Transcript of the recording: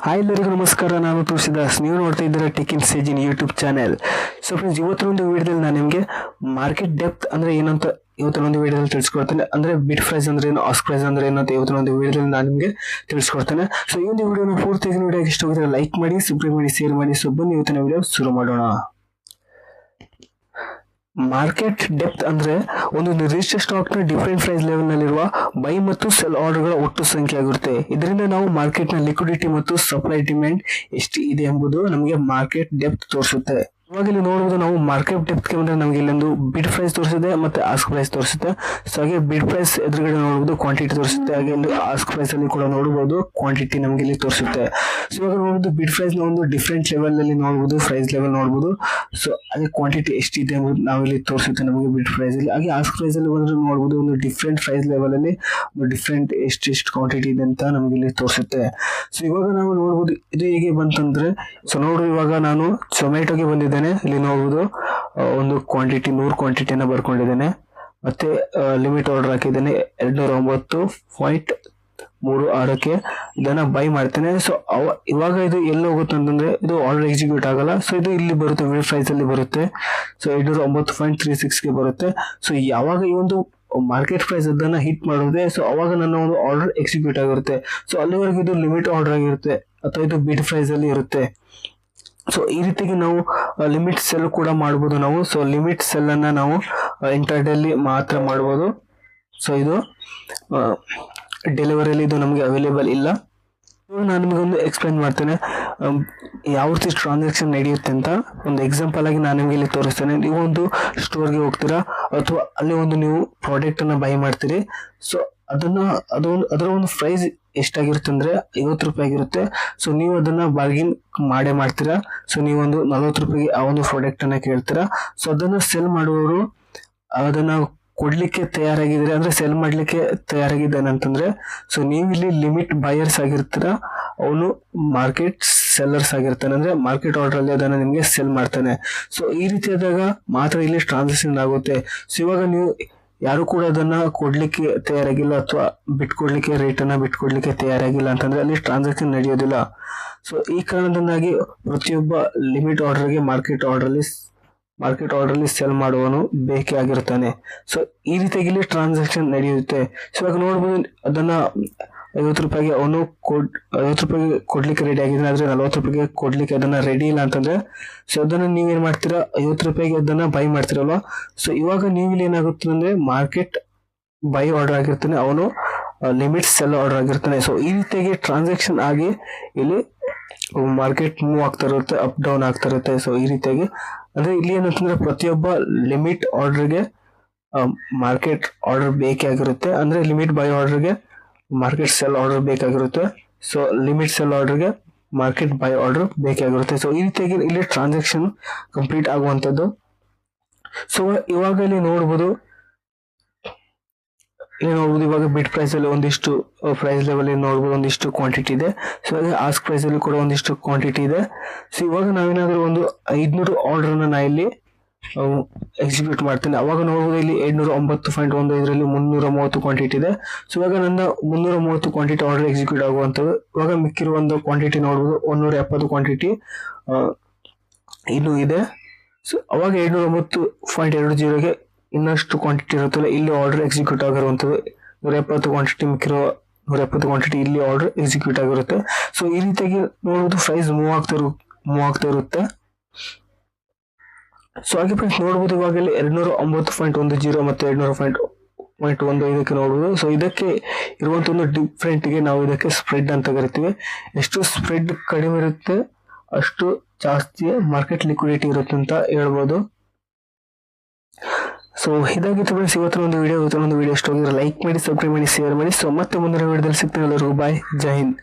Hi ಎಲ್ಲರಿಗೂ ನಮಸ್ಕಾರ. ನಾನು ತುಳಸಿದಾಸ್. ನೀವು ನೋಡ್ತಾ ಇದ್ದೀರಾ tech in stage in YouTube channel. So friends, ಇವತ್ತಿನ ಒಂದು ವಿಡಿಯೋದಲ್ಲಿ ನಾನು ನಿಮಗೆ ಮಾರ್ಕೆಟ್ ಡೆಪ್ತ್ ಅಂದ್ರೆ ಏನಂತ ಇವತ್ತಿನ ಒಂದು ವಿಡಿಯೋದಲ್ಲಿ ತಿಳಿಸ್ಕೊಡ್ತೇನೆ. ಅಂದ್ರೆ ಬಿಡ್ ಪ್ರೈಸ್ ಅಂದ್ರೆ ಏನು, ಆಸ್ಕ್ ಪ್ರೈಸ್ ಅಂದ್ರೆ ಏನು ಅಂತ ಇವತ್ತಿನ ಒಂದು ವಿಡಿಯೋದಲ್ಲಿ ನಾನು ನಿಮಗೆ ತಿಳಿಸ್ಕೊಡ್ತೇನೆ. ಸೊ ಈ ಒಂದು ವಿಡಿಯೋನ ಪೂರ್ತಿಯಾಗಿ ವಿಡಿಯೋ ಇಷ್ಟ ಆಗಿದ್ರೆ ಲೈಕ್ ಮಾಡಿ, ಸಬ್ಸ್ಕ್ರೈಬ್ ಮಾಡಿ, ಶೇರ್ ಮಾಡಿ. ಸೊ ಬನ್ನಿ ಇವತ್ತಿನ ವಿಡಿಯೋ ಶುರು ಮಾಡೋಣ. ಮಾರ್ಕೆಟ್ ಡೆಪ್ತ್ ಅಂದ್ರೆ ಒಂದು ನಿರ್ದಿಷ್ಟ ಸ್ಟಾಕ್ ನ ಡಿಫರೆಂಟ್ ಪ್ರೈಸ್ ಲೆವೆಲ್ ನಲ್ಲಿರುವ ಬೈ ಮತ್ತು ಸೆಲ್ ಆರ್ಡರ್ ಗಳ ಒಟ್ಟು ಸಂಖ್ಯೆ ಆಗಿರುತ್ತೆ. ಇದರಿಂದ ನಾವು ಮಾರ್ಕೆಟ್ ನ ಲಿಕ್ವಿಡಿಟಿ ಮತ್ತು ಸಪ್ಲೈ ಡಿಮ್ಯಾಂಡ್ ಎಷ್ಟು ಇದೆ ಎಂಬುದು ನಮಗೆ ಮಾರ್ಕೆಟ್ ಡೆಪ್ತ್ ತೋರಿಸುತ್ತೆ. ಇವಾಗ ಇಲ್ಲಿ ನೋಡಬಹುದು, ನಾವು ಮಾರ್ಕೆಟ್ ಡೆಪ್ತ್ ಗೆ ಬಂದ್ರೆ ನಮಗೆ ಇಲ್ಲೊಂದು ಬಿಡ್ ಪ್ರೈಸ್ ತೋರಿಸುತ್ತೆ ಮತ್ತೆ ಆಸ್ಕ್ ಪ್ರೈಸ್ ತೋರಿಸುತ್ತೆ. ಸೊ ಹಾಗೆ ಬಿಡ್ ಪ್ರೈಸ್ ಎದುರುಗಡೆ ನೋಡಬಹುದು ಕ್ವಾಂಟಿಟಿ ತೋರಿಸುತ್ತೆ, ಹಾಗೆ ಇಲ್ಲಿ ಆಸ್ಕ್ ಪ್ರೈಸ್ ಅಲ್ಲಿ ಕೂಡ ನೋಡಬಹುದು ಕ್ವಾಂಟಿಟಿ ನಮಗೆ ಇಲ್ಲಿ ತೋರಿಸುತ್ತೆ. ಸೊ ಇವಾಗ ನೋಡಬಹುದು ಬಿಡ್ ಪ್ರೈಸ್ ನ ಒಂದು ಡಿಫರೆಂಟ್ ಲೆವೆಲ್ ನಲ್ಲಿ ನೋಡಬಹುದು, ಪ್ರೈಸ್ ಲೆವೆಲ್ ನೋಡಬಹುದು. ಸೊ ಹಾಗೆ ಕ್ವಾಂಟಿಟಿ ಎಷ್ಟಿದೆ ಎಂಬುದು ನಾವಿಲ್ಲಿ ತೋರಿಸುತ್ತೆ ನಮಗೆ ಬಿಡ್ ಪ್ರೈಸ್ ಅಲ್ಲಿ. ಹಾಗೆ ಆಸ್ಕ್ ಪ್ರೈಸ್ ಅಲ್ಲಿ ಬಂದ್ರೆ ನೋಡಬಹುದು ಒಂದು ಡಿಫರೆಂಟ್ ಪ್ರೈಸ್ ಲೆವೆಲ್ ಅಲ್ಲಿ ಡಿಫರೆಂಟ್ ಎಷ್ಟು ಕ್ವಾಂಟಿಟಿ ಇದೆ ಅಂತ ನಮಗೆ ಇಲ್ಲಿ ತೋರಿಸುತ್ತೆ. ಸೊ ಇವಾಗ ನಾವು ನೋಡಬಹುದು ಇದು ಹೇಗೆ ಬಂತಂದ್ರೆ, ಸೊ ನೋಡು ಇವಾಗ ನಾನು ಝೊಮ್ಯಾಟೋಗೆ ಬಂದಿದ್ದೇನೆ. ಇಲ್ಲಿ ನೋಡಬಹುದು ಒಂದು ಕ್ವಾಂಟಿಟಿ 100 ಕ್ವಾಂಟಿಟಿಯನ್ನ ಬರ್ಕೊಂಡಿದ್ದೇನೆ. ಮತ್ತೆ ಲಿಮಿಟ್ ಆರ್ಡರ್ ಹಾಕಿದ್ದೇನೆ 209.36ಕ್ಕೆ ಇದನ್ನ ಬೈ ಮಾಡ್ತೇನೆ. ಸೊ ಇವಾಗ ಇದು ಎಲ್ಲಿ ಹೋಗುತ್ತೆ ಅಂತಂದ್ರೆ ಇದು ಆರ್ಡರ್ ಎಕ್ಸಿಕ್ಯೂಟ್ ಆಗಲ್ಲ. ಸೊ ಇದು ಇಲ್ಲಿ ಬರುತ್ತೆ, ಬಿಡ್ ಪ್ರೈಸ್ ಅಲ್ಲಿ ಬರುತ್ತೆ. ಸೊ 209.36ಗೆ ಬರುತ್ತೆ. ಸೊ ಯಾವಾಗ ಈ ಒಂದು ಮಾರ್ಕೆಟ್ ಪ್ರೈಸ್ ಅದನ್ನ ಹಿಟ್ ಮಾಡಿದ್ರೆ, ಸೊ ಅವಾಗ ನನ್ನ ಒಂದು ಆರ್ಡರ್ ಎಕ್ಸಿಕ್ಯೂಟ್ ಆಗಿರುತ್ತೆ. ಸೊ ಅಲ್ಲಿವರೆಗೂ ಇದು ಲಿಮಿಟ್ ಆರ್ಡರ್ ಆಗಿರುತ್ತೆ ಅಥವಾ ಇದು ಬಿಡ್ ಪ್ರೈಸ್ ಅಲ್ಲಿ ಇರುತ್ತೆ. ಸೊ ಈ ರೀತಿಗೆ ನಾವು ಲಿಮಿಟ್ ಸೆಲ್ ಕೂಡ ಮಾಡಬಹುದು ನಾವು. ಸೊ ಲಿಮಿಟ್ ಸೆಲ್ ಅನ್ನ ನಾವು ಇಂಟರ್ಡೇ ಅಲ್ಲಿ ಮಾತ್ರ ಮಾಡಬಹುದು. ಸೊ ಇದು ಡೆಲಿವರಿಯಲ್ಲಿ ಇದು ನಮಗೆ ಅವೈಲೇಬಲ್ ಇಲ್ಲ. ನಾನು ನಿಮಗೆ ಒಂದು ಎಕ್ಸ್ಪ್ಲೈನ್ ಮಾಡ್ತೇನೆ ಯಾವ ರೀತಿ ಟ್ರಾನ್ಸಾಕ್ಷನ್ ನಡೆಯುತ್ತೆ ಅಂತ. ಒಂದು ಎಕ್ಸಾಂಪಲ್ ಆಗಿ ನಾನು ನಿಮಗೆ ಇಲ್ಲಿ ತೋರಿಸ್ತೇನೆ. ನೀವು ಒಂದು ಸ್ಟೋರ್ಗೆ ಹೋಗ್ತೀರಾ ಅಥವಾ ಅಲ್ಲಿ ಒಂದು ನೀವು ಪ್ರಾಡಕ್ಟ್ ಅನ್ನ ಬೈ ಮಾಡ್ತೀರಿ. ಸೊ ಅದರ ಒಂದು ಪ್ರೈಸ್ ಎಷ್ಟಾಗಿರುತ್ತೆ ಅಂದ್ರೆ 50 ರೂಪಾಯಿ ಆಗಿರುತ್ತೆ. ಸೊ ನೀವು ಅದನ್ನ ಬಾರ್ಗಿನ್ ಮಾಡೇ ಮಾಡ್ತೀರಾ. ಸೊ ನೀವು ಒಂದು 40 ರೂಪಾಯಿಗೆ ಆ ಒಂದು ಪ್ರಾಡಕ್ಟ್ ಅನ್ನ ಕೇಳ್ತೀರಾ. ಸೊ ಅದನ್ನ ಸೆಲ್ ಮಾಡುವವರು ಅದನ್ನ ಕೊಡ್ಲಿಕ್ಕೆ ತಯಾರಾಗಿದ್ರೆ, ಅಂದ್ರೆ ಸೆಲ್ ಮಾಡ್ಲಿಕ್ಕೆ ತಯಾರಾಗಿದ್ದಾನೆ ಅಂತಂದ್ರೆ, ಸೊ ನೀವು ಇಲ್ಲಿ ಲಿಮಿಟ್ ಬಯರ್ಸ್ ಆಗಿರ್ತೀರಾ, ಅವನು ಮಾರ್ಕೆಟ್ ಸೆಲ್ಲರ್ಸ್ ಆಗಿರ್ತಾನೆ, ಅಂದ್ರೆ ಮಾರ್ಕೆಟ್ ಆರ್ಡರ್ ಅಲ್ಲಿ ಅದನ್ನ ನಿಮ್ಗೆ ಸೆಲ್ ಮಾಡ್ತಾನೆ. ಸೊ ಈ ರೀತಿಯಾದಾಗ ಮಾತ್ರ ಇಲ್ಲಿ ಟ್ರಾನ್ಸಾಕ್ಷನ್ ಆಗುತ್ತೆ. ಸೊ ಇವಾಗ ನೀವು ಯಾರು ಕೂಡ ಅದನ್ನ ಕೊಡ್ಲಿಕ್ಕೆ ತಯಾರಾಗಿಲ್ಲ ಅಥವಾ ಬಿಟ್ಕೊಡ್ಲಿಕ್ಕೆ ರೇಟ್ ಅನ್ನ ಬಿಟ್ಕೊಡ್ಲಿಕ್ಕೆ ತಯಾರಾಗಿಲ್ಲ ಅಂತಂದ್ರೆ ಅಲ್ಲಿ ಟ್ರಾನ್ಸಾಕ್ಷನ್ ನಡೆಯೋದಿಲ್ಲ. ಸೊ ಈ ಕಾರಣದಿಂದಾಗಿ ಪ್ರತಿಯೊಬ್ಬ ಲಿಮಿಟ್ ಆರ್ಡರ್ಗೆ ಮಾರ್ಕೆಟ್ ಆರ್ಡರ್ ಅಲ್ಲಿ ಸೆಲ್ ಮಾಡುವವನು ಬೇಕೇ ಆಗಿರ್ತಾನೆ. ಸೊ ಈ ರೀತಿಯಾಗಿ ಇಲ್ಲಿ ಟ್ರಾನ್ಸಾಕ್ಷನ್ ನಡೆಯುತ್ತೆ. ಸೊ ಇವಾಗ ನೋಡ್ಬೋದು ಅದನ್ನ 50 ರೂಪಾಯಿಗೆ ಅವನು 50 ರೂಪಾಯಿಗೆ ಕೊಡ್ಲಿಕ್ಕೆ ರೆಡಿ ಆಗಿದ್ದಾನೆ, ಆದ್ರೆ 40 ರೂಪಾಯಿಗೆ ಕೊಡ್ಲಿಕ್ಕೆ ಅದನ್ನ ರೆಡಿ ಇಲ್ಲ ಅಂತಂದ್ರೆ, ಸೊ ಅದನ್ನ ನೀವೇನ್ ಮಾಡ್ತೀರಾ, 50 ರೂಪಾಯಿಗೆ ಅದನ್ನ ಬೈ ಮಾಡ್ತೀರಲ್ವಾ. ಸೊ ಇವಾಗ ನೀವು ಇಲ್ಲಿ ಏನಾಗುತ್ತೆ ಅಂದ್ರೆ ಮಾರ್ಕೆಟ್ ಬೈ ಆರ್ಡರ್ ಆಗಿರ್ತಾನೆ, ಅವನು ಲಿಮಿಟ್ ಸೆಲ್ ಆರ್ಡರ್ ಆಗಿರ್ತಾನೆ. ಸೊ ಈ ರೀತಿಯಾಗಿ ಟ್ರಾನ್ಸಾಕ್ಷನ್ ಆಗಿ ಇಲ್ಲಿ ಮಾರ್ಕೆಟ್ ಮೂವ್ ಆಗ್ತಾ ಇರುತ್ತೆ, ಅಪ್ ಡೌನ್ ಆಗ್ತಾ ಇರುತ್ತೆ. ಸೊ ಈ ರೀತಿಯಾಗಿ ಅಂದ್ರೆ ಇಲ್ಲಿ ಏನಂತಂದ್ರೆ ಪ್ರತಿಯೊಬ್ಬ ಲಿಮಿಟ್ ಆರ್ಡರ್ಗೆ ಮಾರ್ಕೆಟ್ ಆರ್ಡರ್ ಬೇಕೇ ಆಗಿರುತ್ತೆ. ಅಂದ್ರೆ ಲಿಮಿಟ್ ಬೈ ಆರ್ಡರ್ಗೆ ಮಾರ್ಕೆಟ್ ಸೆಲ್ ಆರ್ಡರ್ ಬೇಕಾಗಿರುತ್ತೆ. ಸೊ ಲಿಮಿಟ್ ಸೆಲ್ ಆರ್ಡರ್ಗೆ ಮಾರ್ಕೆಟ್ ಬೈ ಆರ್ಡರ್ ಬೇಕಾಗಿರುತ್ತೆ. ಸೊ ಈ ರೀತಿಯಾಗಿ ಇಲ್ಲಿ ಟ್ರಾನ್ಸಾಕ್ಷನ್ ಕಂಪ್ಲೀಟ್ ಆಗುವಂಥದ್ದು. ಸೊ ಇವಾಗ ಇಲ್ಲಿ ನೋಡ್ಬೋದು ಇವಾಗ ಬಿಡ್ ಪ್ರೈಸ್ ಅಲ್ಲಿ ಒಂದಿಷ್ಟು ಪ್ರೈಸ್ ಲೆವೆಲ್ ನೋಡ್ಬೋದು, ಒಂದಿಷ್ಟು ಕ್ವಾಂಟಿಟಿ ಇದೆ. ಸೊ ಹಾಗೆ ಆಸ್ಕ್ ಪ್ರೈಸ್ ಅಲ್ಲಿ ಕೂಡ ಒಂದಿಷ್ಟು ಕ್ವಾಂಟಿಟಿ ಇದೆ. ಸೊ ಇವಾಗ ನಾವೇನಾದ್ರೂ ಒಂದು 500 ಆರ್ಡರ್ ನಾ ಇಲ್ಲಿ ಎಕ್ಸಿಕ್ಯೂಟ್ ಮಾಡ್ತೇನೆ. ಅವಾಗ ನೋಡ್ಬೋದು ಇಲ್ಲಿ 709.1 ಇದರಲ್ಲಿ 330 ಕ್ವಾಂಟಿಟಿ ಇದೆ. ಸೊ ಇವಾಗ ನನ್ನ 330 ಕ್ವಾಂಟಿಟಿ ಆರ್ಡರ್ ಎಕ್ಸಿಕ್ಯೂಟ್ ಆಗುವಂಥದ್ದು. ಇವಾಗ ಮಿಕ್ಕಿರುವ ಒಂದು ಕ್ವಾಂಟಿಟಿ ನೋಡ್ಬೋದು 170 ಕ್ವಾಂಟಿಟಿ ಇನ್ನೂ ಇದೆ. ಸೊ ಅವಾಗ 709.20ಗೆ ಇನ್ನಷ್ಟು ಕ್ವಾಂಟಿಟಿ ಇರುತ್ತಲ್ಲ, ಇಲ್ಲಿ ಆರ್ಡರ್ ಎಕ್ಸಿಕ್ಯೂಟ್ ಆಗಿರುವಂಥದ್ದು 170 ಕ್ವಾಂಟಿಟಿ, ಮಿಕ್ಕಿರೋ 170 ಕ್ವಾಂಟಿಟಿ ಇಲ್ಲಿ ಆರ್ಡರ್ ಎಕ್ಸಿಕ್ಯೂಟ್ ಆಗಿರುತ್ತೆ. ಸೊ ಈ ರೀತಿಯಾಗಿ ನೋಡುವುದು ಪ್ರೈಸ್ ಮೂವ್ ಆಗ್ತಾ ಇರುತ್ತೆ. ಸೊ ಹಾಗೆ ಫ್ರೆಂಡ್ಸ್ ನೋಡ್ಬೋದು ಇವಾಗ ಇಲ್ಲಿ 209.10 ಮತ್ತೆ 200.15 ನೋಡ್ಬೋದು. ಸೊ ಇದಕ್ಕೆ ಇರುವಂತ ಒಂದು ಡಿಫ್ರೆಂಟ್ ಗೆ ನಾವು ಇದಕ್ಕೆ ಸ್ಪ್ರೆಡ್ ಅಂತ ಕರಿತೀವಿ. ಎಷ್ಟು ಸ್ಪ್ರೆಡ್ ಕಡಿಮೆ ಇರುತ್ತೆ ಅಷ್ಟು ಜಾಸ್ತಿ ಮಾರ್ಕೆಟ್ ಲಿಕ್ವಿಡಿಟಿ ಇರುತ್ತೆ ಅಂತ ಹೇಳ್ಬೋದು. ಸೊ ಇದಾಗಿತ್ತು ಫ್ರೆಂಡ್ಸ್ ಇವತ್ತಿನ ಒಂದು ವಿಡಿಯೋ ಇಷ್ಟ ಆಗಿದ್ರೆ ಲೈಕ್ ಮಾಡಿ, ಸಬ್ಸ್ಕ್ರೈಬ್ ಮಾಡಿ, ಶೇರ್ ಮಾಡಿ. ಸೊ ಮತ್ತೆ ಮುಂದಿನ ವಿಡಿಯೋದಲ್ಲಿ ಸಿಗ್ತೀನಿ. ಎಲ್ಲರಿಗೂ ಬಾಯ್, ಜೈ ಹಿಂದ್.